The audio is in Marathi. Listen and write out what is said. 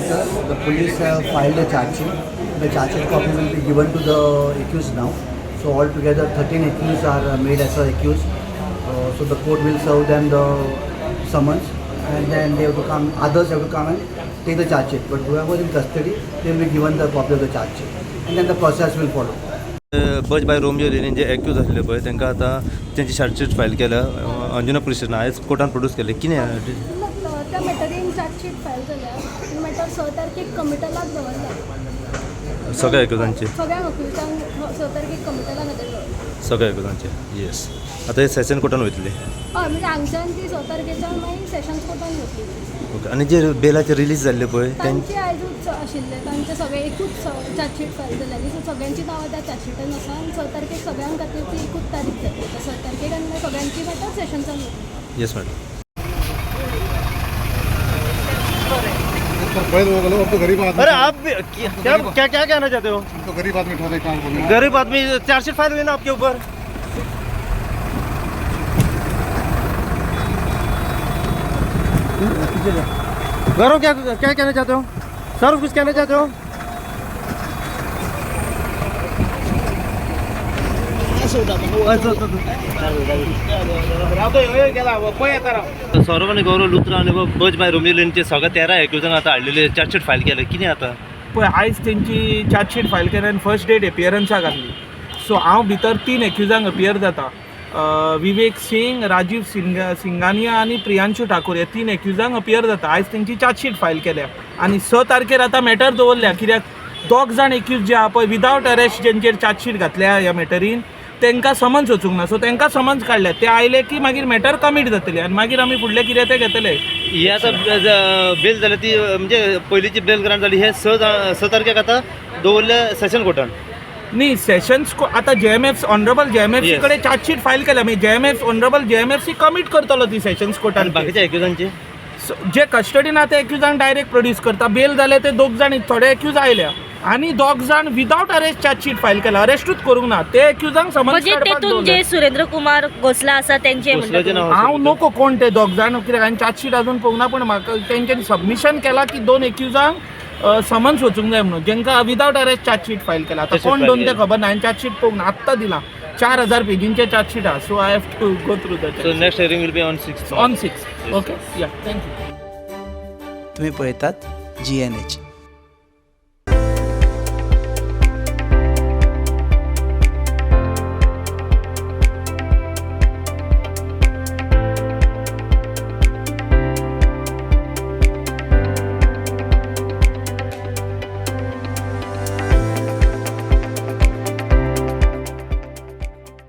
matter, the police have filed a charge sheet. The charge sheet copy will be given to the accused now. So altogether 13 accused are made as accused. So the court will serve them the summons, and then they have to come, others have to come and take the charge sheet. But whoever is in custody, they will be given the copy of the charge sheet. And then the process will follow. बज बाय रोमियो लेनीन जे एक्यूज आसले पळय तांकां आतां तेंची चार्जशीट फायल केल्या अंजुना पुलीस स्टेशन आयज कोर्टान प्रोड्यूस केले कितें त्या मॅटरीन चार्जशीट फायल जाल्या मॅटर 6 तारखेक कमिटलाक दवरला सगळ्या एक्युजांचे सगळ्या अक्युजांक 6 तारखेक कमिटलाक दवरला सगळ्या एक्युजांचे येस आतां हे सेशन कोर्टान वयतले हय म्हणजे हांगच्यान ती 6 तारखेच्यान मागीर सेशन्स कोर्टान वतली ओके आनी जे बेलाचे रिलीज जाल्ले पळय तांचे आयजूच आशिल्ले तांचे सगळे एकूच चार्जशीट फायल जाल्याली सो सगळ्यांची नांवां त्या चार्जशीटान आसा आनी 6 तारखेक सगळ्यां खातीर ती एकूच तारीख जातली 6 तारखेक आनी सगळ्यांची मॅटर सेशन्सान वतली येस मॅडम अब तो गरीब आदमी अरे आप क्या क्या कहना चाहते हो तो गरीब आदमी उठा रहे काम बोल गरीब आदमी चार्जशीट फाइल हुई ना आपके ऊपर गौरव क्या क्या कहना चाहते हो सर कुछ कहना चाहते हो सौरभ आणि गौरव लुत्रा आणि बज बाय रोमियोलेंचे सगळ्या 13 एक्युजांक आता हाडलेले चार्जशीट फायल केले कितें आता पळय आयज तेंची चार्जशीट फायल केल्या आनी फर्स्ट डेट एपियरन्साक घातली सो हांव भितर 3 एक्युजांक अपियर जाता विवेक सिंग राजीव सिंगानिया आनी प्रियांशू ठाकूर हे 3 एक्युजांक अपियर जाता आयज तेंची चार्जशीट फायल केल्या आनी 6 तारखेर आतां मॅटर दवरल्या कित्याक 2 जाण एक्यूज जे आहा पळय विदावट अरेस्ट जेंचेर चार्जशीट घातल्या ह्या मॅटरीन तांकां समन्स वचूंक ना सो तांकां समन्स काडल्या ते आयले की मागीर मॅटर कमीट जातली आनी मागीर आमी फुडलें कितें तें घेतले ही आता बेल जाली ती म्हणजे पयलींची बेल ग्रांट जाली हे 6 तारखेक आता दवरल्या सेशन कोर्टान न्ही सेशन्स आतां JMF ऑनरेबल JMFC कडेन चार्जशीट फायल केल्या मागीर ऑनरेबल JMFC कमीट करतलो ती सेशन्स कोर्टान बाकीच्या एक्युजांची जे कस्टडीन आहा ते एक्युजांक डायरेक्ट प्रोड्यूस करता बेल जाले ते 2 जाण थोडे एक्यूज आयल्या आनी 2 जाण विदावट अरेस्ट चार्जशीट फायल केला अरेस्टूच करूंक ना ते एक्युजांक समन्स काडपाक तेतून जे सुरेंद्र कुमार गोसला आसा तेंचे हांव नको कोण ते 2 जाण कित्याक हांवें चार्जशीट अजून पळोवंक ना पूण म्हाका तेंच्यांनी सबमिशन केला की 2 एक्युजांक समन्स वचूंक जाय म्हणून जेंकां विदावट अरेस्ट चार्जशीट फायल केला आतां कोण दोन ते खबर ना हांवें चार्जशीट पळोवंक ना आत्तां दिलां 4000 पेजींचे चार्जशीट आहा so I have to go through that so next hearing will be on 6 on 6 okay या थँक्यू तुम्ही पळयतात GNH